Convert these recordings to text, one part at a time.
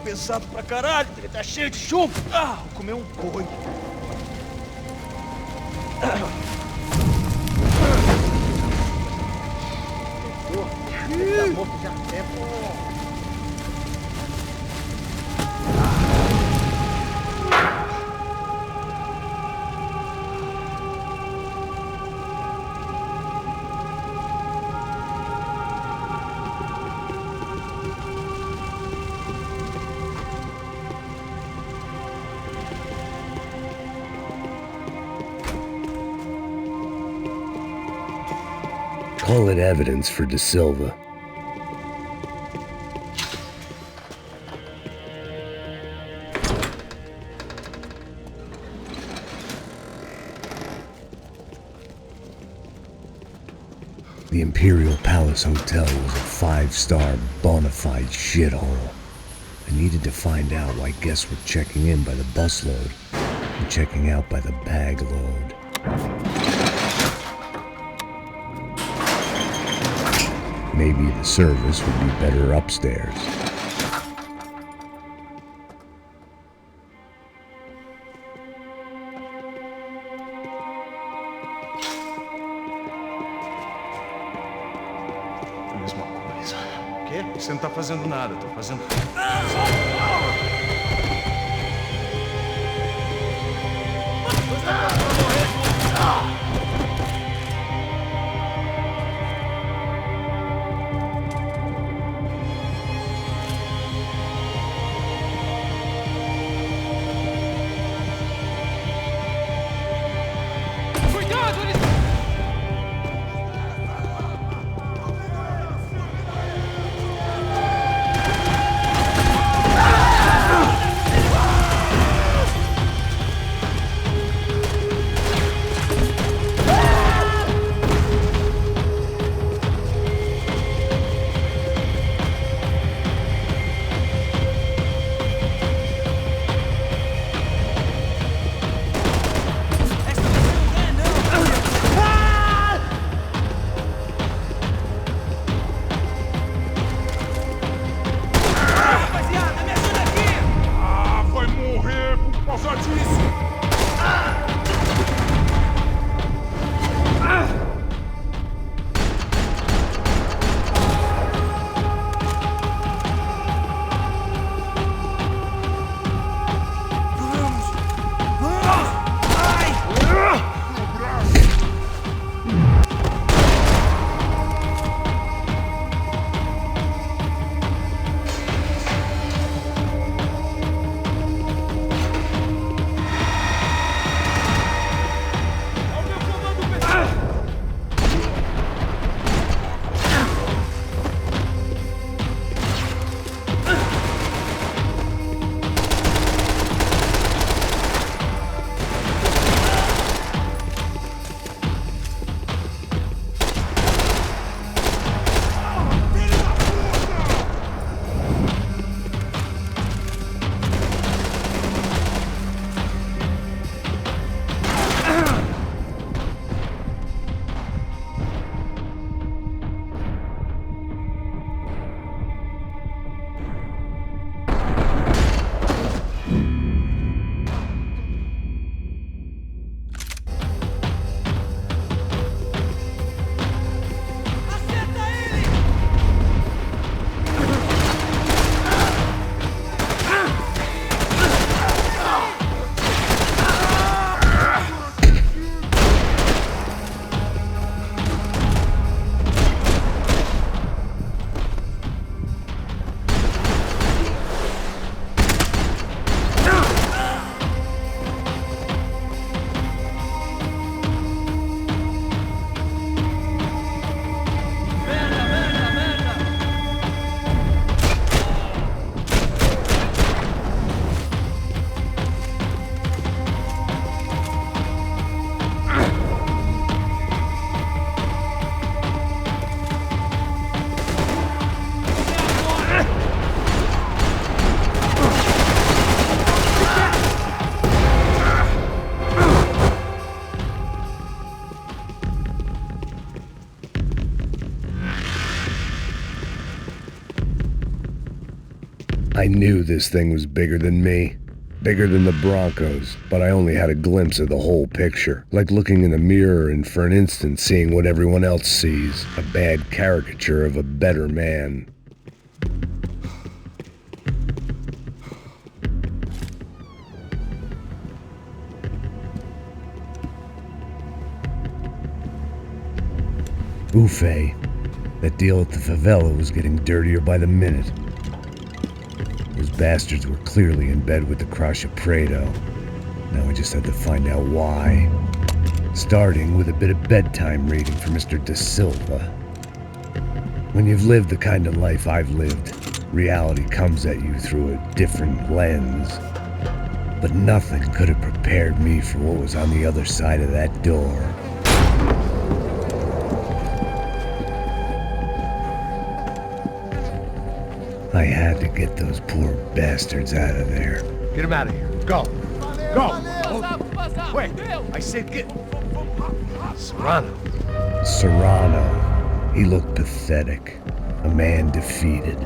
pesado pra caralho, ele tá cheio de chumbo. Ah, vou comer um boi. Tá morto já há tempo. Call it evidence for De Silva. The Imperial Palace Hotel was a 5-star bona fide shithole. I needed to find out why guests were checking in by the busload and checking out by the bag load. Maybe the service would be better upstairs. Mesma coisa. O quê? Você não tá fazendo nada, eu tô fazendo... I knew this thing was bigger than me. Bigger than the Broncos, but I only had a glimpse of the whole picture. Like looking in the mirror and for an instant seeing what everyone else sees. A bad caricature of a better man. Buffet. That deal at the favela was getting dirtier by the minute. Those bastards were clearly in bed with the Crusher Prado. Now I just had to find out why. Starting with a bit of bedtime reading for Mr. Da Silva. When you've lived the kind of life I've lived, reality comes at you through a different lens. But nothing could have prepared me for what was on the other side of that door. I had to get those poor bastards out of there. Get him out of here. Go. Go. Wait. I said get... Serrano. Serrano. He looked pathetic. A man defeated.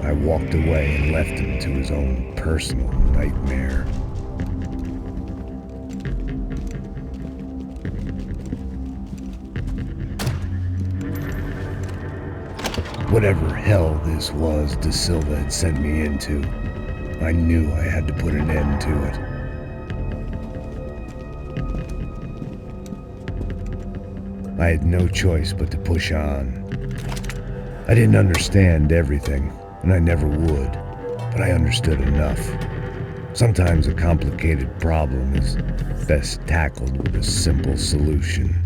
I walked away and left him to his own personal nightmare. Whatever hell this was Da Silva had sent me into, I knew I had to put an end to it. I had no choice but to push on. I didn't understand everything, and I never would, but I understood enough. Sometimes a complicated problem is best tackled with a simple solution.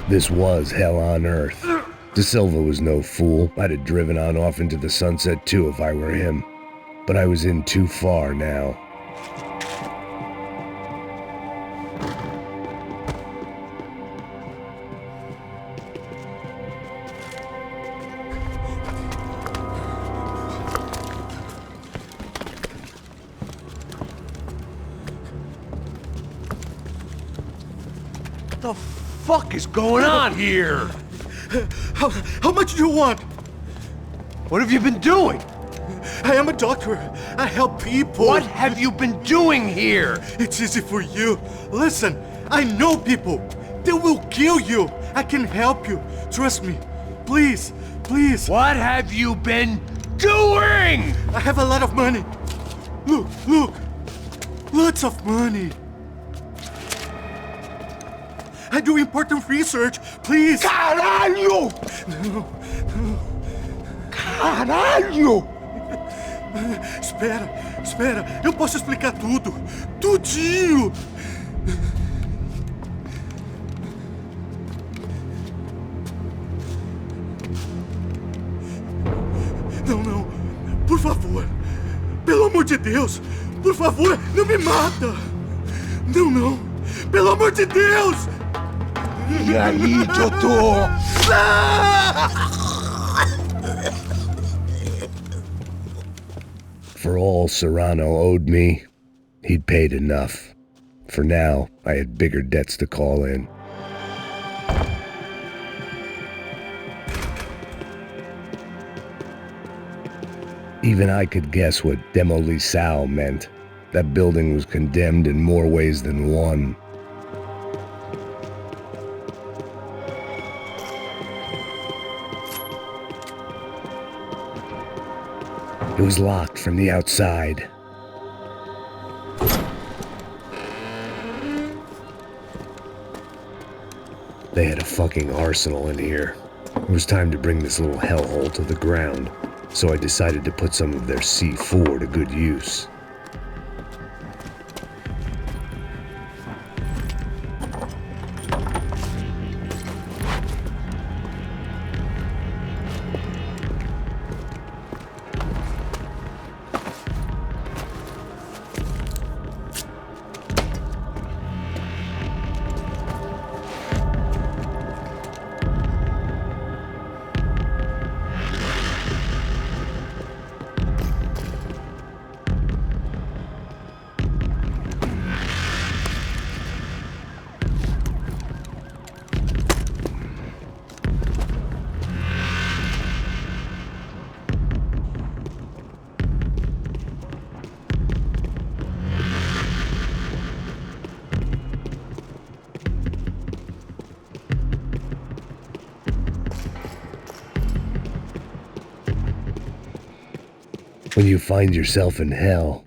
This was hell on earth. Da Silva was no fool. I'd have driven on off into the sunset too if I were him. But I was in too far now. What the fuck is going on here? How much do you want? What have you been doing? I am a doctor. I help people. What have you been doing here? It's easy for you. Listen, I know people. They will kill you. I can help you. Trust me. Please, please. What have you been doing? I have a lot of money. Look, look. Lots of money. I do important research. Please. Caralho! No. Caralho! Espera. Eu posso explicar tudo. Tudinho. Não. Por favor. Pelo amor de Deus. Por favor, não me mata. Não. Pelo amor de Deus. E aí, doutor? For all Serrano owed me, he'd paid enough. For now, I had bigger debts to call in. Even I could guess what demolição meant. That building was condemned in more ways than one. It was locked from the outside. They had a fucking arsenal in here. It was time to bring this little hellhole to the ground, so I decided to put some of their C4 to good use. When you find yourself in hell,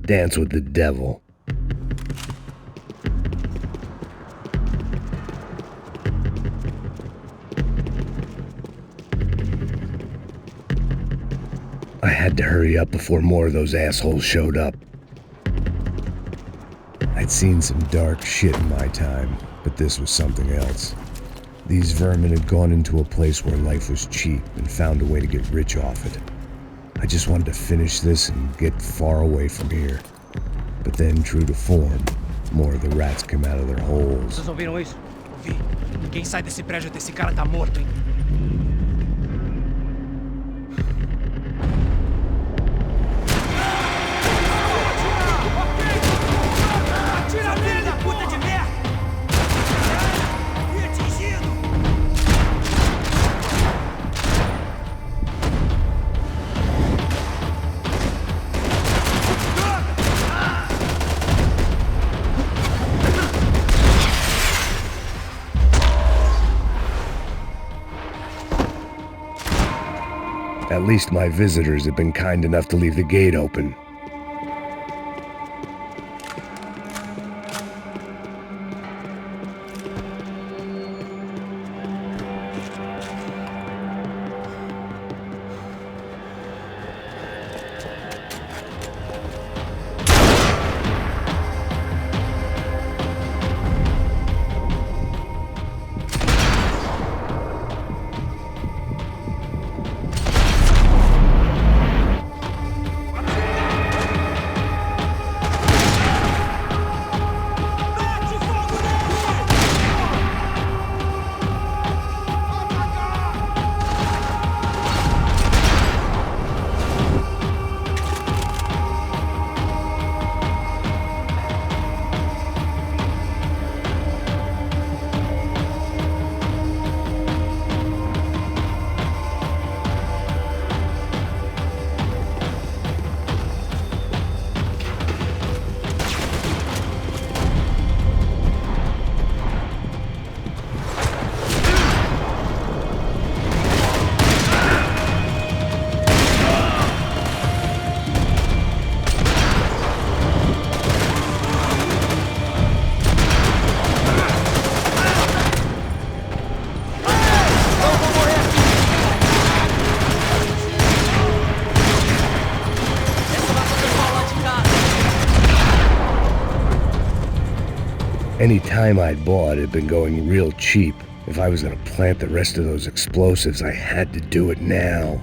dance with the devil. I had to hurry up before more of those assholes showed up. I'd seen some dark shit in my time, but this was something else. These vermin had gone into a place where life was cheap and found a way to get rich off it. I just wanted to finish this and get far away from here. But then, true to form, more of the rats came out of their holes. Vocês ouviram isso? Ouvi. Ninguém sai desse prédio até esse cara tá morto, hein? Atira nele, puta de merda! Me atingindo! At least my visitors had been kind enough to leave the gate open. Any time I'd bought had been going real cheap. If I was gonna plant the rest of those explosives, I had to do it now.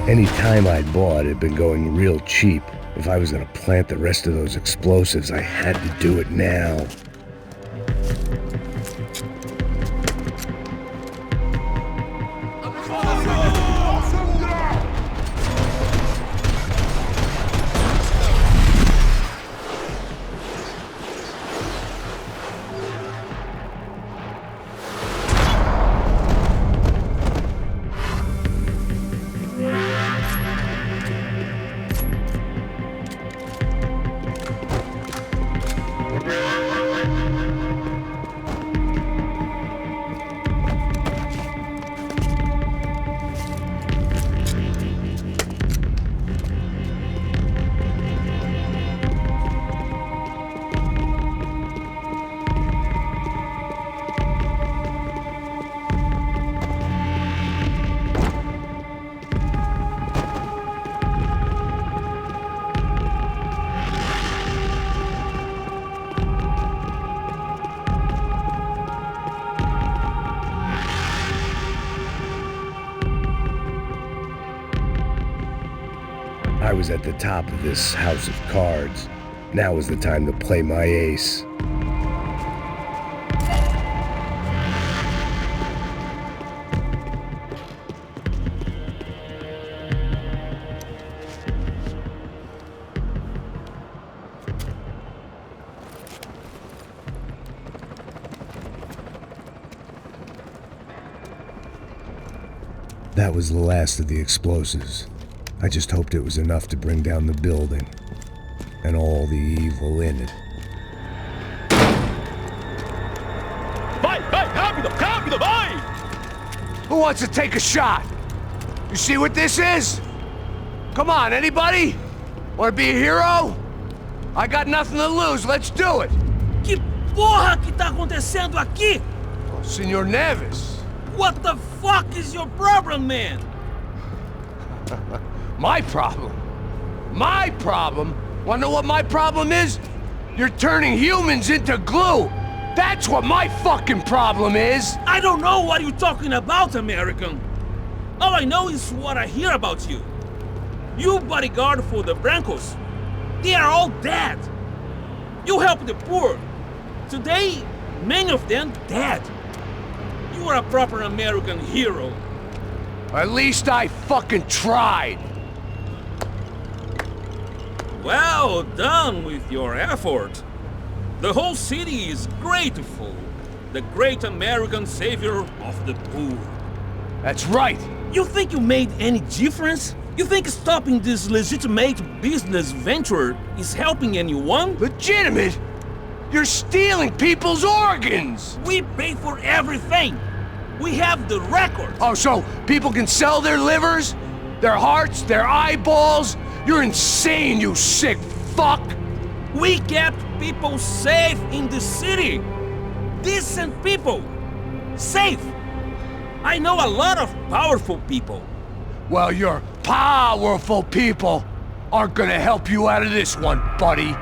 Any time I'd bought had been going real cheap. If I was gonna plant the rest of those explosives, I had to do it now. I was at the top of this house of cards. Now was the time to play my ace. That was the last of the explosives. I just hoped it was enough to bring down the building and all the evil in it. Vai, rápido, rápido, vai! Who wants to take a shot? You see what this is? Come on, anybody? Want to be a hero? I got nothing to lose, let's do it! Que porra que tá acontecendo aqui? Oh, Senor Neves. What the fuck is your problem, man? My problem? My problem? Wanna know what my problem is? You're turning humans into glue! That's what my fucking problem is! I don't know what you're talking about, American. All I know is what I hear about you. You bodyguard for the Brancos. They are all dead. You help the poor. Today, many of them dead. You are a proper American hero. At least I fucking tried! Well done with your effort. The whole city is grateful. The great American savior of the poor. That's right! You think you made any difference? You think stopping this legitimate business venture is helping anyone? Legitimate? You're stealing people's organs! We pay for everything. We have the record. Oh, so people can sell their livers? Their hearts? Their eyeballs? You're insane, you sick fuck! We kept people safe in the city. Decent people. Safe. I know a lot of powerful people. Well, your powerful people aren't gonna help you out of this one, buddy.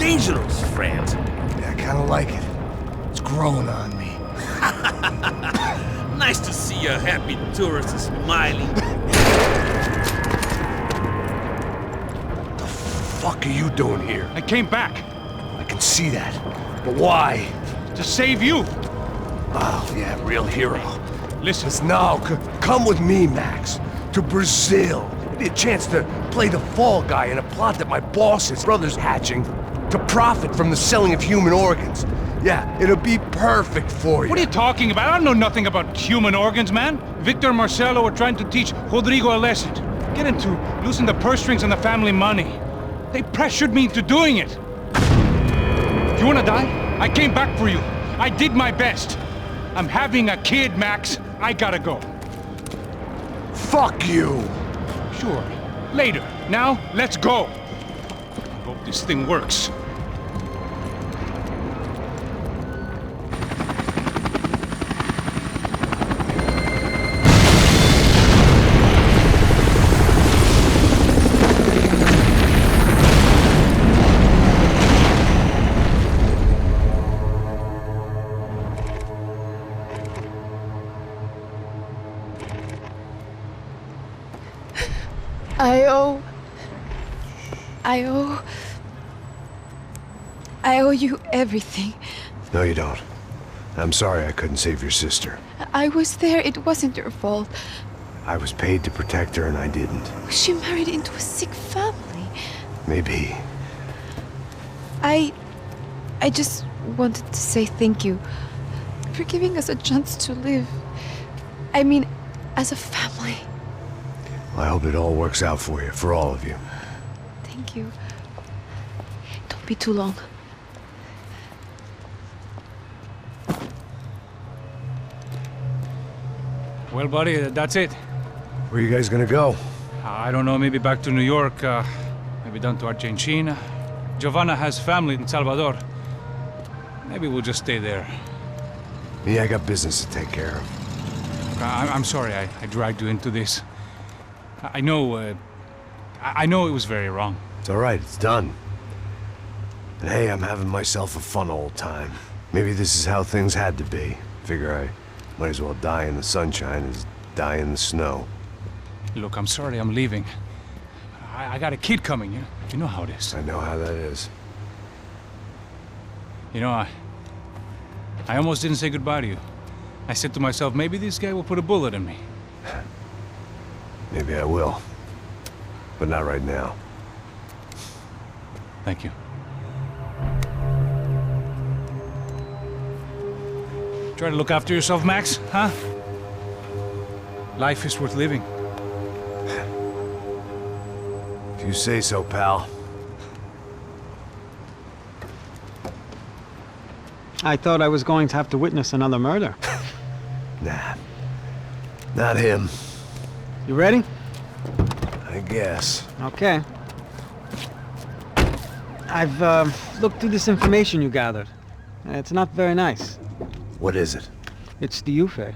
dangerous, friend. Yeah, I kinda like it. It's growing on me. Nice to see a happy tourist smiling. The fuck are you doing here? I came back I can see that. But why? to save you. Oh, yeah, real hero. Listen, No, come with me, Max. To Brazil. Give me a chance to play the fall guy in a plot that my boss's brother's hatching to profit from the selling of human organs. Yeah, it'll be perfect for you. what are you talking about? I don't know nothing about human organs, man. Victor and Marcelo were trying to teach Rodrigo a lesson. Get into losing the purse strings and the family money. They pressured me into doing it. You wanna die? I came back for you. I did my best. I'm having a kid, Max. I gotta go. Fuck you! Sure. Later. Now, let's go. I hope this thing works. I owe you everything. No, you don't. I'm sorry I couldn't save your sister. I was there. It wasn't your fault. I was paid to protect her and I didn't. She married into a sick family. Maybe. I just wanted to say thank you for giving us a chance to live. I mean, as a family. I hope it all works out for you, for all of you. Thank you. Don't be too long. Well, buddy, that's it. Where you guys gonna go? I don't know, maybe back to New York, maybe down to Argentina. Giovanna has family in Salvador. Maybe we'll just stay there. Yeah, I got business to take care of. I'm sorry I dragged you into this. I know it was very wrong. It's all right, it's done. And hey, I'm having myself a fun old time. Maybe this is how things had to be. Figure I might as well die in the sunshine as die in the snow. Look, I'm sorry I'm leaving. I got a kid coming, you know how it is. I know how that is. You know, I almost didn't say goodbye to you. I said to myself, maybe this guy will put a bullet in me. Maybe I will. But not right now. Thank you. Try to look after yourself, Max, huh? Life is worth living. If you say so, pal. I thought I was going to have to witness another murder. Nah. Not him. You ready? I guess. Okay. I've looked through this information you gathered. It's not very nice. What is it? It's the Ufe.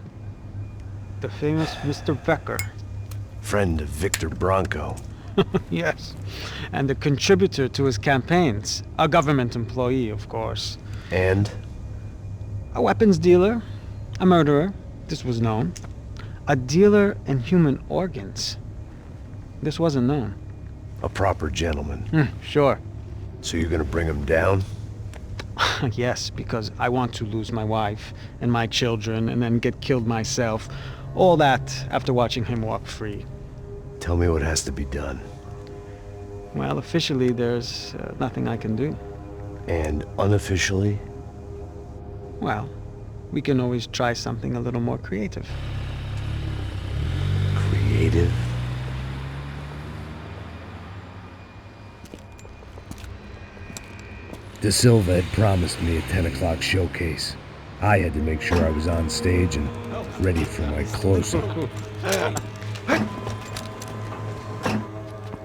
The famous Mr. Becker. Friend of Victor Bronco. Yes. And a contributor to his campaigns. A government employee, of course. And? A weapons dealer. A murderer. This was known. A dealer in human organs. This wasn't known. A proper gentleman. Sure. So you're gonna bring him down? Yes, because I want to lose my wife and my children and then get killed myself. All that after watching him walk free. Tell me what has to be done. Well, officially there's nothing I can do. And unofficially? Well, we can always try something a little more creative. Creative? De Silva had promised me a 10 o'clock showcase. I had to make sure I was on stage and ready for my close-up.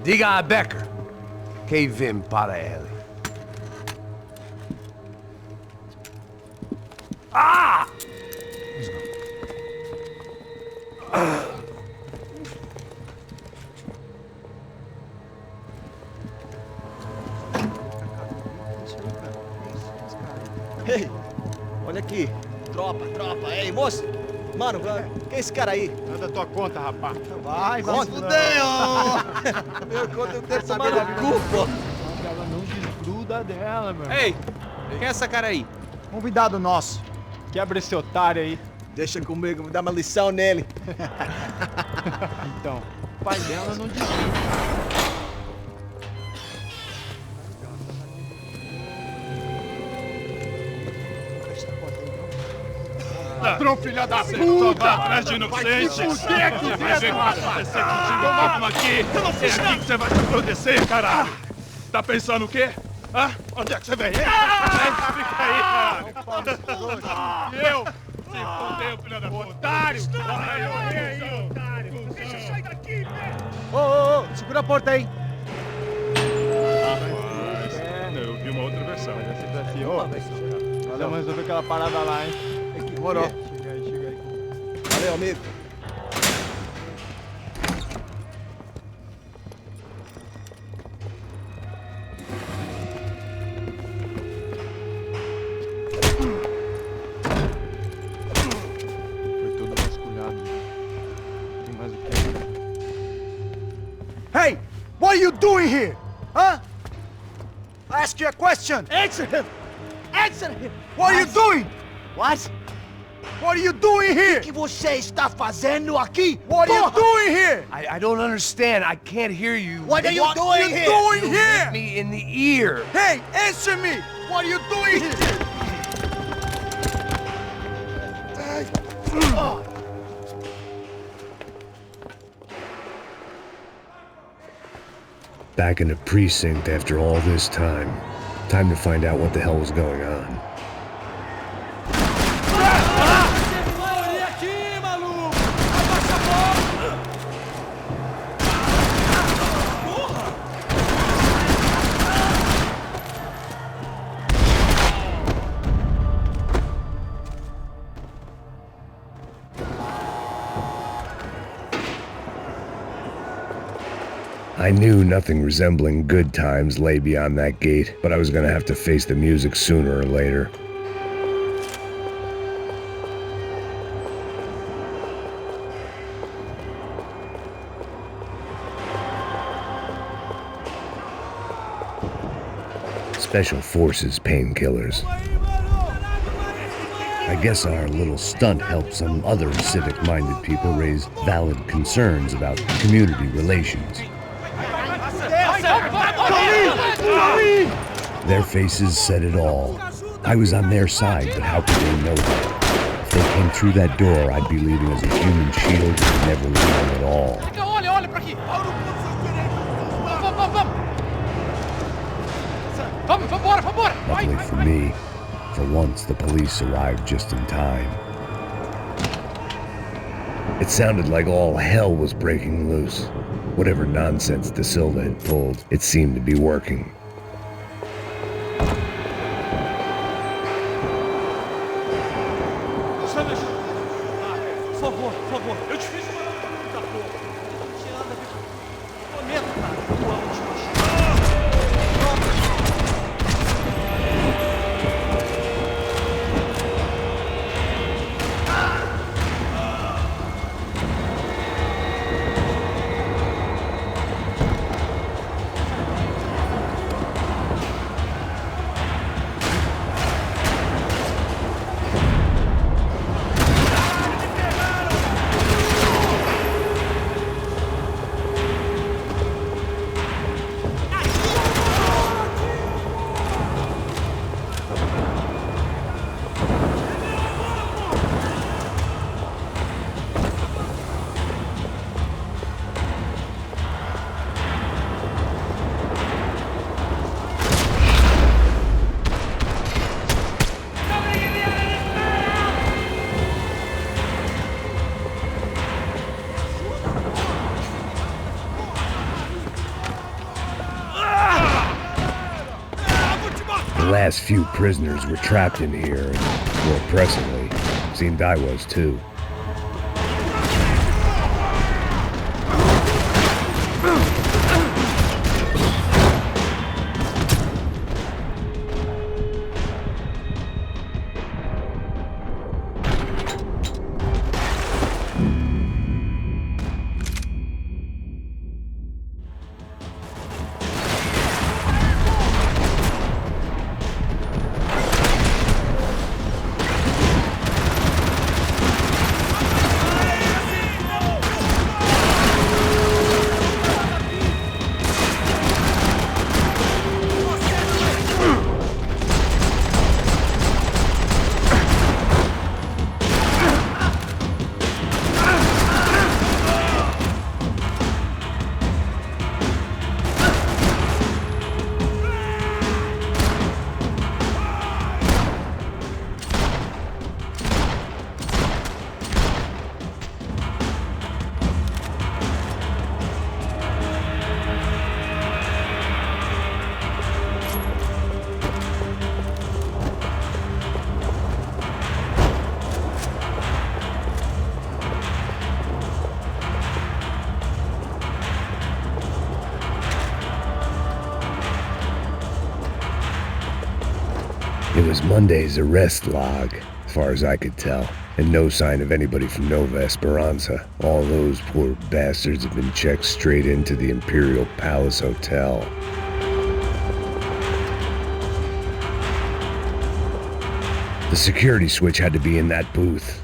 Diga Becker. Que vim para ele. Ah! Tropa. Ei, moço. Mano, quem é esse cara aí? Manda tua conta, rapaz. Vai, fudeu! Meu conta eu tenho que tomar no cu, pô. Ela não desgruda dela, meu. Ei, quem é essa cara aí? Convidado nosso. Quebra esse otário aí. Deixa comigo, vou dar uma lição nele. Então, o pai dela não desgruda. Ladrão, filha da puta! Vai atrás de inocente! Vai ver o que vai acontecer contigo mesmo aqui! É aqui que você vai se acontecer, caralho! Tá pensando o quê? Hã? Onde é que você vem? Fica aí, caralho! E eu? Se fodeu, filha da puta! Otário! Otário! Deixa eu sair daqui, velho! Ô, segura a porta aí! Rapaz, eu vi uma outra versão. Mas essa daqui, ô, valeu, mas resolver aquela parada lá, hein? Demorou. Chega aí. Valeu, amigo. Foi todo vasculhado. Tem mais o que? Hey! What are you doing here? Huh? I ask you a question. Answer him! Answer him! What are you doing? What? What are you doing here? O que você está fazendo aqui? What are you doing here? I don't understand. I can't hear you. What are you doing here? You hit me in the ear. Hey, answer me! What are you doing here? Back in the precinct after all this time. Time to find out what the hell was going on. I knew nothing resembling good times lay beyond that gate, but I was gonna have to face the music sooner or later. Special Forces painkillers. I guess our little stunt helped some other civic-minded people raise valid concerns about community relations. Their faces said it all. I was on their side, but how could they know that? If they came through that door, I'd be leaving as a human shield and never leaving at all. Olha pra aqui! Vambora! Luckily for me, for once the police arrived just in time. It sounded like all hell was breaking loose. Whatever nonsense De Silva had pulled, it seemed to be working. Por favor, eu te fiz uma porra. Você anda, bicho. Prometo, cara. Tua última The last few prisoners were trapped in here, and more pressingly, seemed I was too. was Monday's arrest log, as far as I could tell, and no sign of anybody from Nova Esperanza. All those poor bastards have been checked straight into the Imperial Palace Hotel. The security switch had to be in that booth.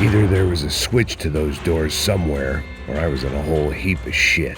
Either there was a switch to those doors somewhere, or I was in a whole heap of shit.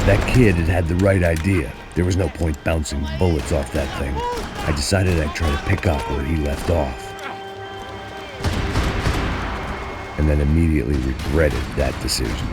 That kid had the right idea. There was no point bouncing bullets off that thing. I decided I'd try to pick up where he left off. And then immediately regretted that decision.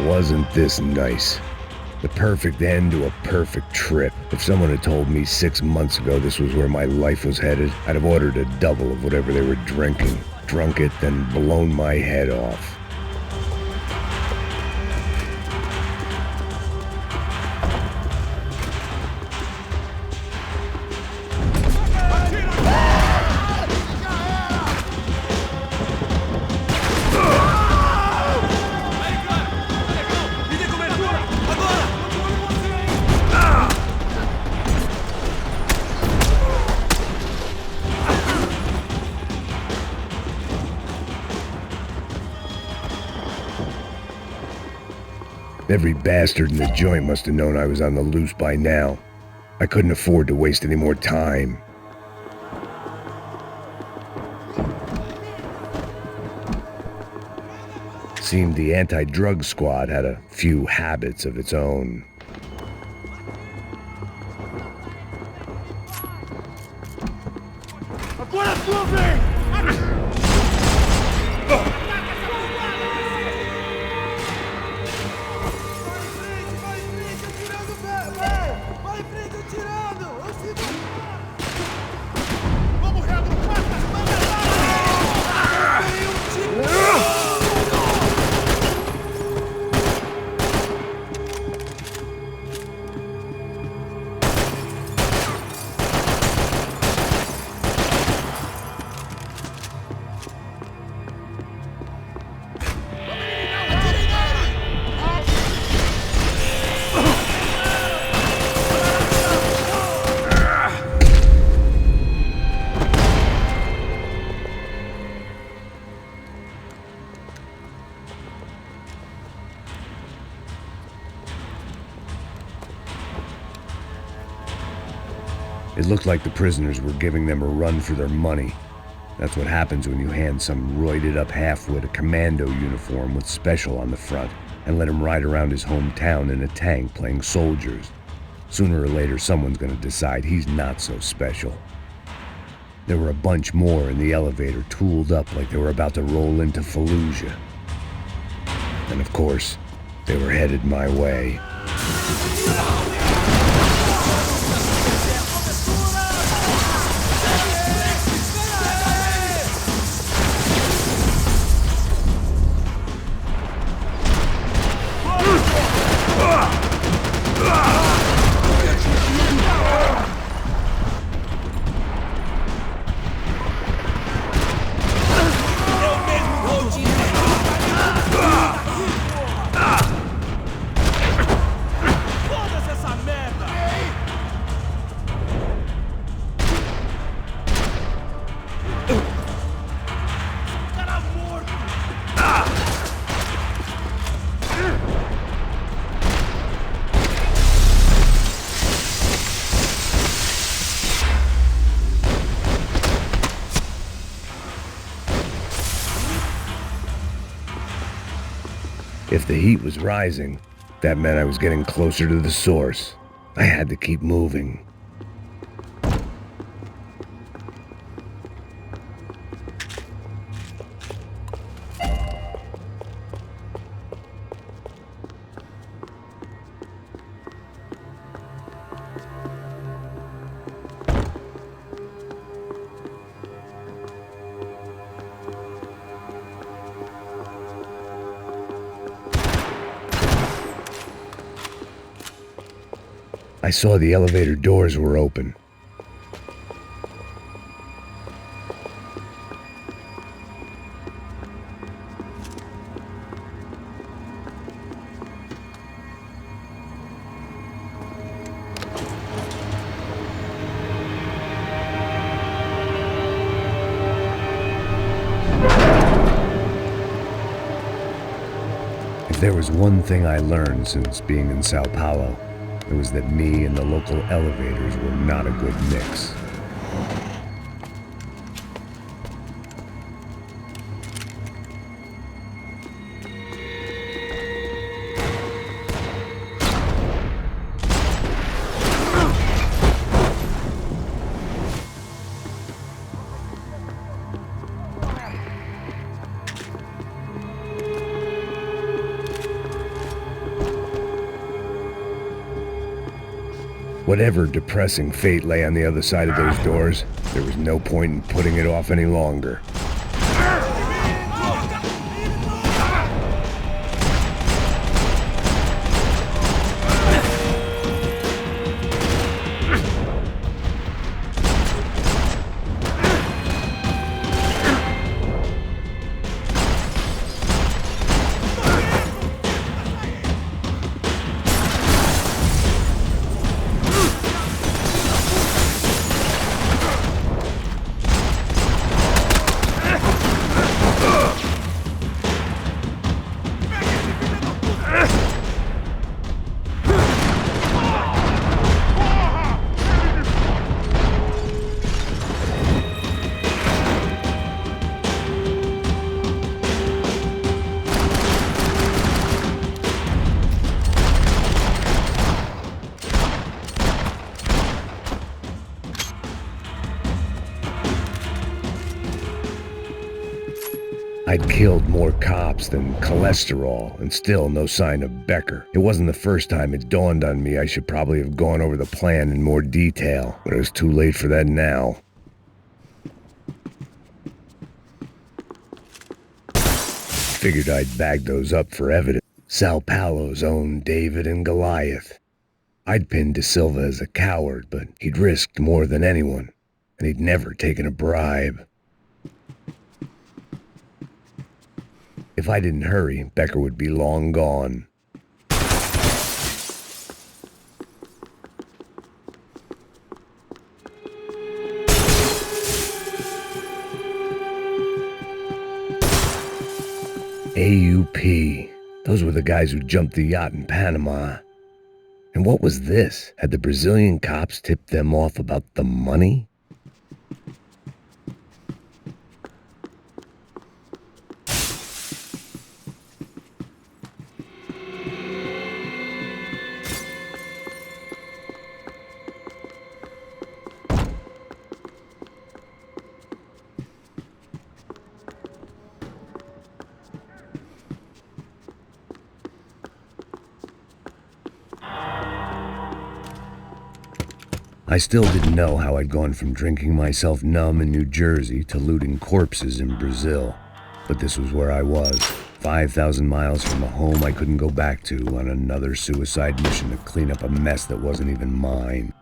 Wasn't this nice? The perfect end to a perfect trip. If someone had told me 6 months ago this was where my life was headed, I'd have ordered a double of whatever they were drinking, drunk it, then blown my head off. Every bastard in the joint must have known I was on the loose by now. I couldn't afford to waste any more time. Seemed the anti-drug squad had a few habits of its own. It looked like the prisoners were giving them a run for their money. That's what happens when you hand some roided-up halfwit a commando uniform with special on the front and let him ride around his hometown in a tank playing soldiers. Sooner or later, someone's gonna decide he's not so special. There were a bunch more in the elevator, tooled up like they were about to roll into Fallujah. And of course, they were headed my way. If the heat was rising, that meant I was getting closer to the source. I had to keep moving. I saw the elevator doors were open. If there was one thing I learned since being in Sao Paulo, it was that me and the local elevators were not a good mix. Whatever depressing fate lay on the other side of those doors, there was no point in putting it off any longer. I'd killed more cops than cholesterol, and still no sign of Becker. It wasn't the first time it dawned on me I should probably have gone over the plan in more detail, but it was too late for that now. Figured I'd bag those up for evidence. Sao Paulo's own David and Goliath. I'd pinned De Silva as a coward, but he'd risked more than anyone, and he'd never taken a bribe. If I didn't hurry, Becker would be long gone. AUP. Those were the guys who jumped the yacht in Panama. And what was this? Had the Brazilian cops tipped them off about the money? I still didn't know how I'd gone from drinking myself numb in New Jersey to looting corpses in Brazil. But this was where I was, 5,000 miles from a home I couldn't go back to, on another suicide mission to clean up a mess that wasn't even mine.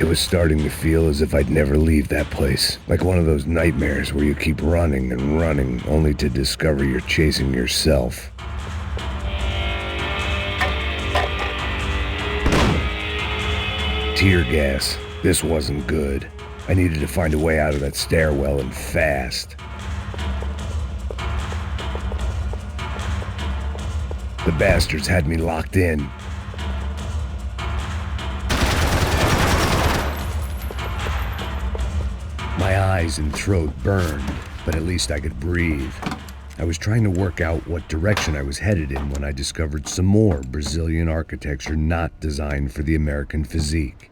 It was starting to feel as if I'd never leave that place. Like one of those nightmares where you keep running and running, only to discover you're chasing yourself. Tear gas. This wasn't good. I needed to find a way out of that stairwell, and fast. The bastards had me locked in. My eyes and throat burned, but at least I could breathe. I was trying to work out what direction I was headed in when I discovered some more Brazilian architecture not designed for the American physique.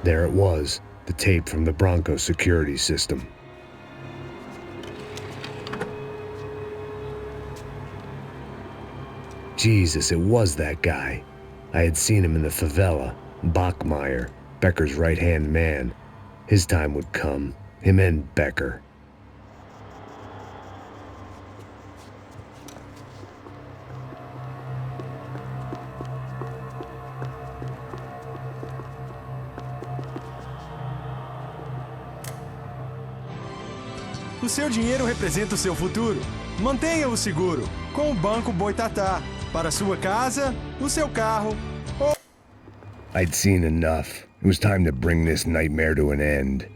There it was, the tape from the Bronco security system. Jesus, it was that guy. I had seen him in the favela, Bachmeyer, Becker's right-hand man. His time would come, him and Becker. O seu dinheiro representa o seu futuro. Mantenha-o seguro com o Banco Boitatá. Para sua casa, o seu carro ou... I'd seen enough. It was time to bring this nightmare to an end.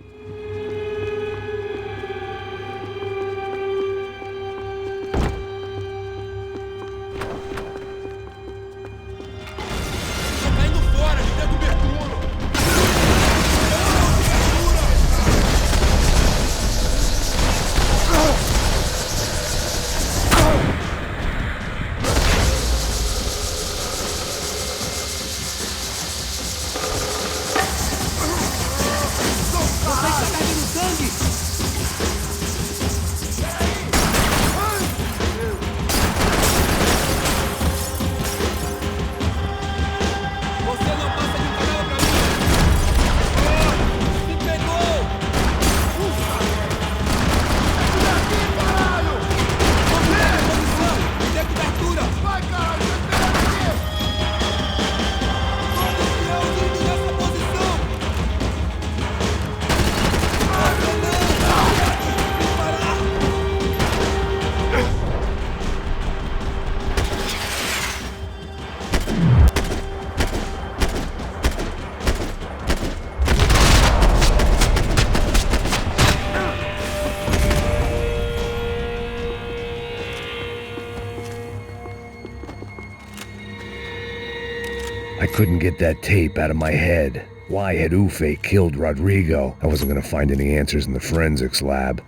I couldn't get that tape out of my head. Why had Ufe killed Rodrigo? I wasn't gonna find any answers in the forensics lab.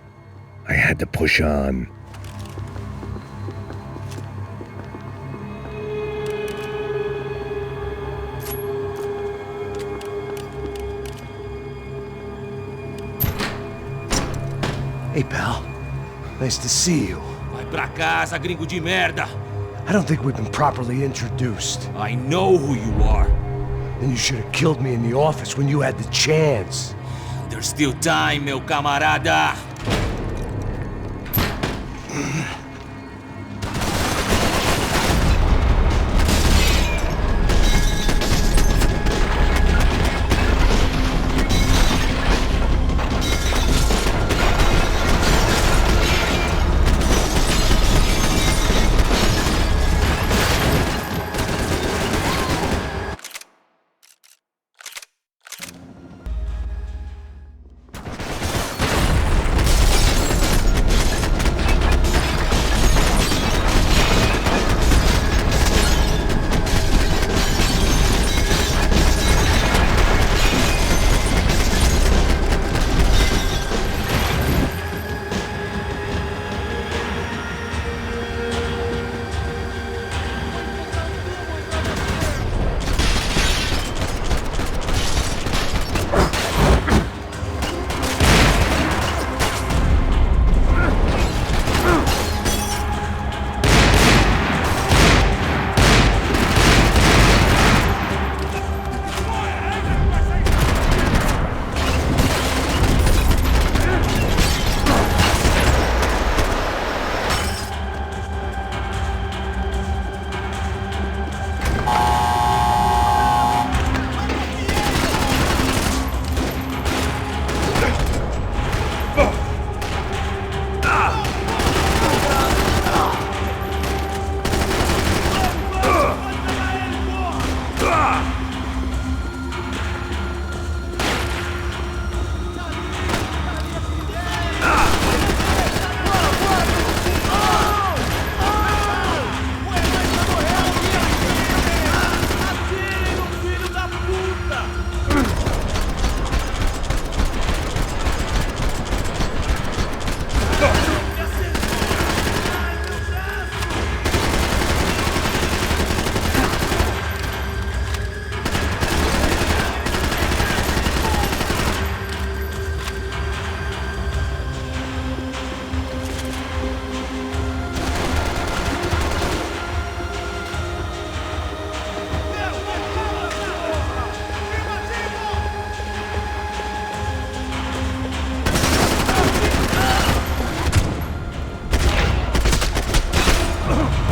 I had to push on. Hey, pal. Nice to see you. Vai pra casa, gringo de merda. I don't think we've been properly introduced. I know who you are. Then you should have killed me in the office when you had the chance. There's still time, meu camarada.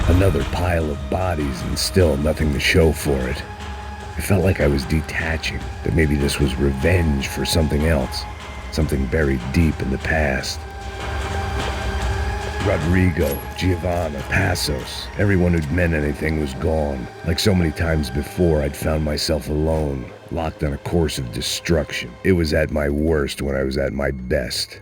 Another pile of bodies and still nothing to show for it. I felt like I was detaching, that maybe this was revenge for something else, something buried deep in the past. Rodrigo, Giovanna, Passos, everyone who'd meant anything was gone. Like so many times before, I'd found myself alone, locked on a course of destruction. It was at my worst when I was at my best.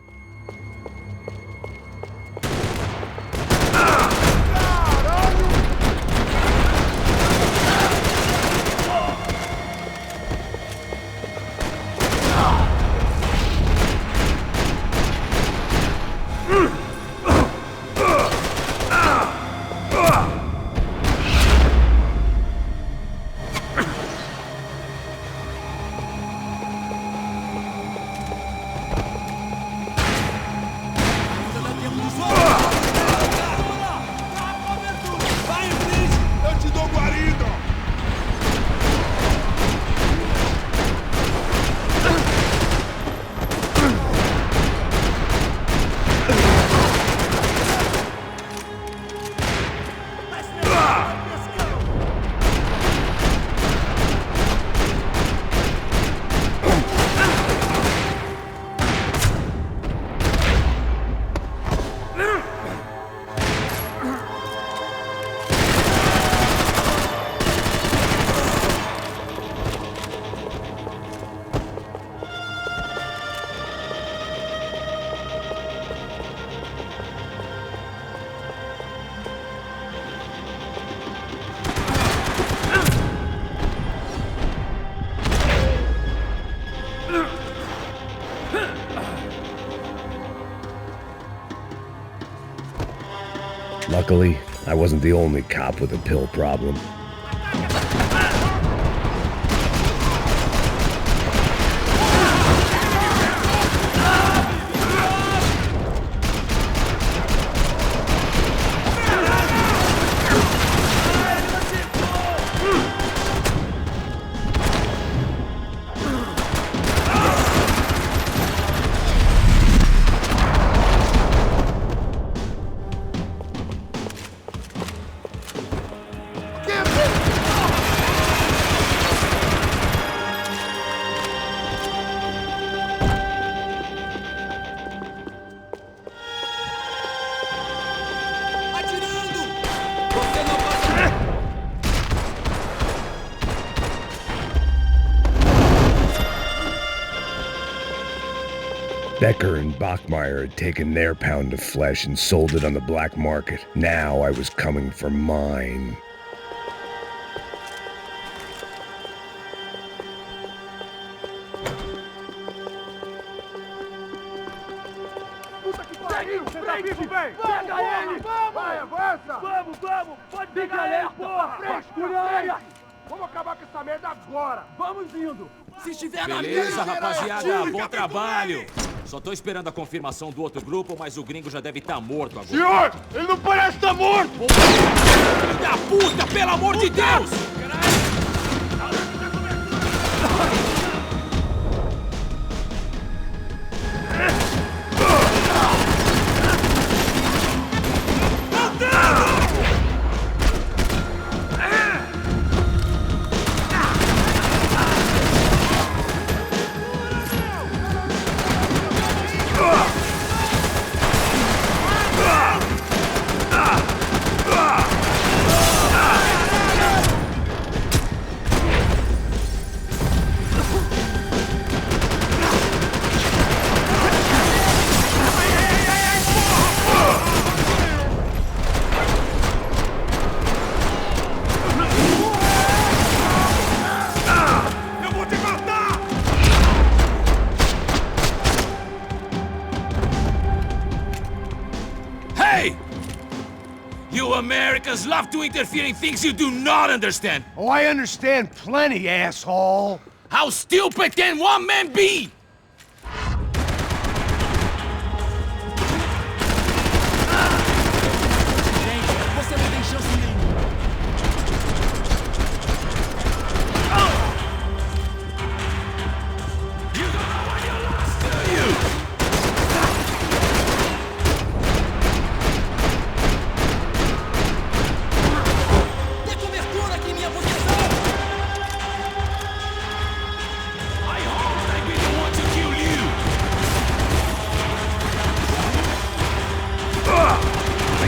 Luckily, I wasn't the only cop with a pill problem. Becker and Bachmeyer had taken their pound of flesh and sold it on the black market. Now I was coming for mine. Puta que pariu! Você tá vivo, velho? Pega ele! Vai, avança! Vamos! Pode pegar ele, porra! Frente! Vamos acabar com essa merda agora! Vamos indo! Se estiver na Beleza, rapaziada, bom trabalho! Só tô esperando a confirmação do outro grupo, mas o gringo já deve estar morto agora. Senhor! Ele não parece estar morto! Filho da puta, pelo amor de Deus! You Americans love to interfere in things you do not understand! Oh, I understand plenty, asshole! How stupid can one man be? Você não tem chance nenhuma! You don't know when you lost, do you?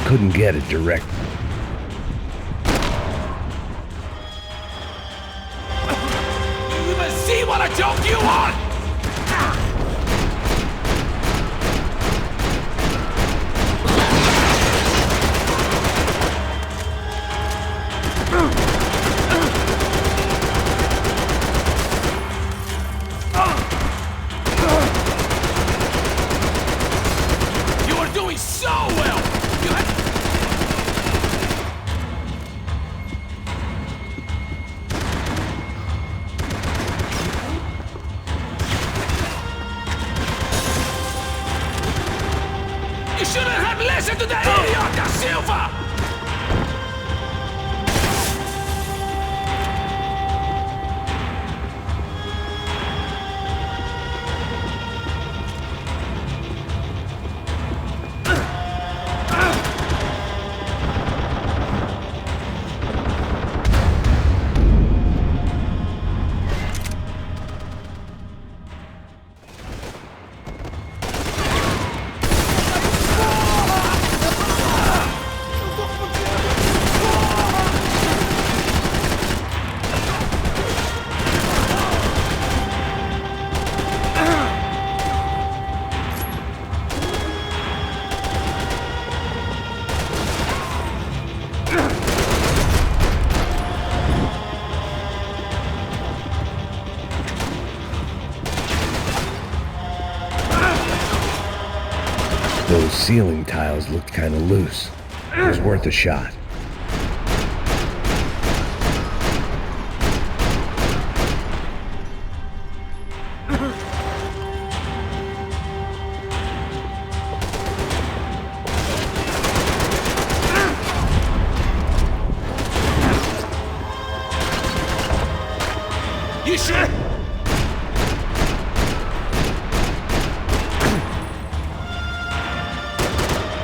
Couldn't get it direct. You even see what a joke you want? You are doing so well! You shouldn't have listened to that idiot, Da Silva! Those ceiling tiles looked kinda loose. It was worth a shot. You sure?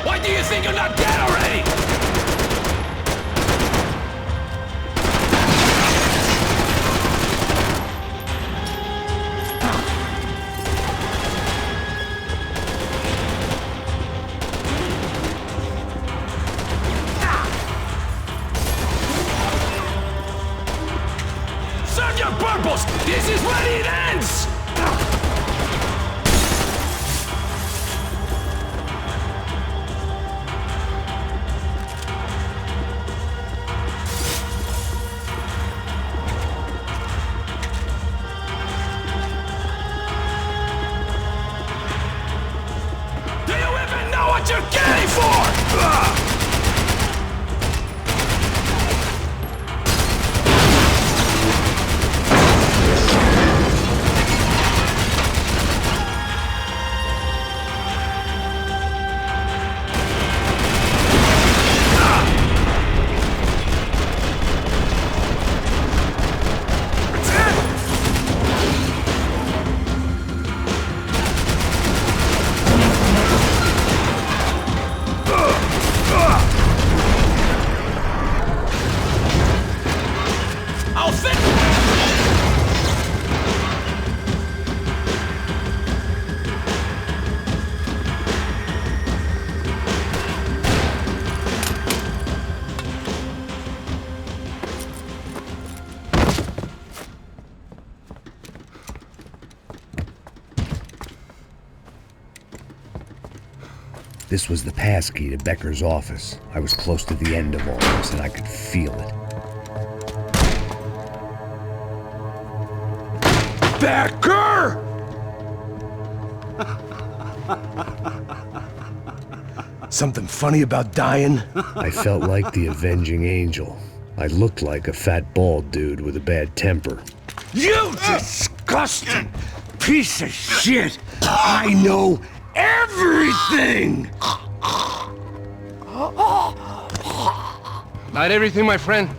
Why do you think you're not dead already? Serve your purpose! This is where it ends! Do you even know what you're getting for? I'll fix it! This was the passkey to Becker's office. I was close to the end of all this, and I could feel it. Becker! Something funny about dying? I felt like the avenging angel. I looked like a fat bald dude with a bad temper. You disgusting piece of shit! I know everything! Not everything, my friend.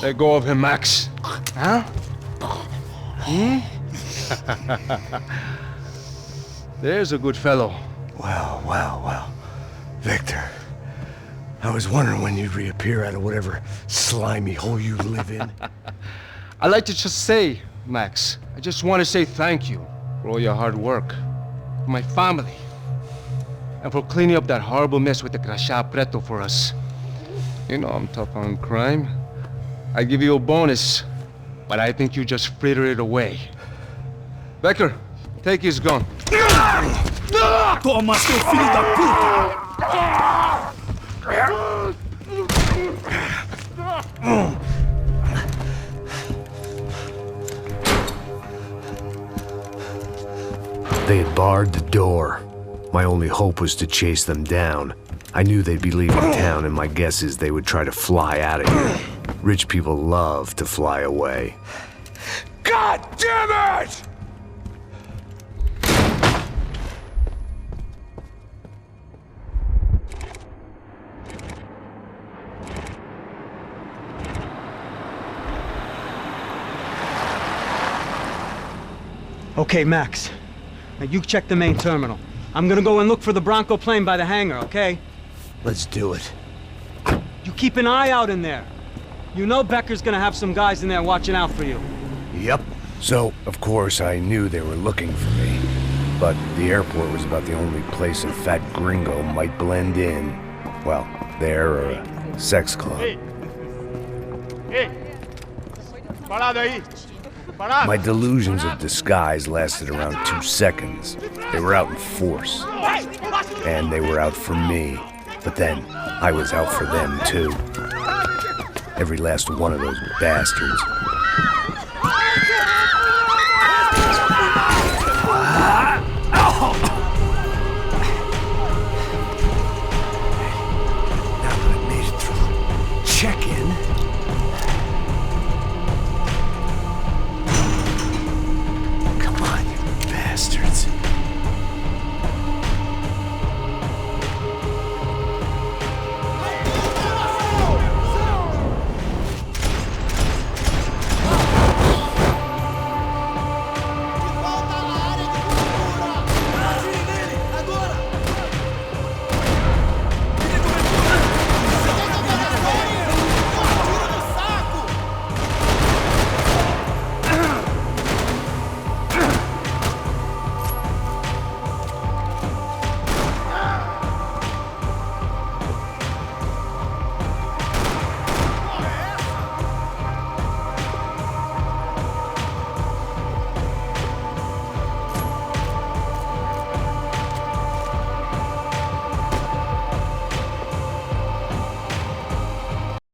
Let go of him, Max. Huh? There's a good fellow. Well. Victor, I was wondering when you'd reappear out of whatever slimy hole you live in. I'd like to just say, Max, I just want to say thank you for all your hard work, for my family, and for cleaning up that horrible mess with the Crasha Preto for us. You know I'm tough on crime. I give you a bonus, but I think you just fritter it away. Becker, take his gun. Toma, seu filho da puta! They had barred the door. My only hope was to chase them down. I knew they'd be leaving town, and my guess is they would try to fly out of here. Rich people love to fly away. God damn it! Okay, Max. Now you check the main terminal. I'm gonna go and look for the Bronco plane by the hangar, okay? Let's do it. You keep an eye out in there. You know Becker's gonna have some guys in there watching out for you. Yep. So, of course, I knew they were looking for me. But the airport was about the only place a fat gringo might blend in. Well, there or a sex club. Parado aí! My delusions of disguise lasted around 2 seconds. They were out in force. And they were out for me. But then, I was out for them too. Every last one of those bastards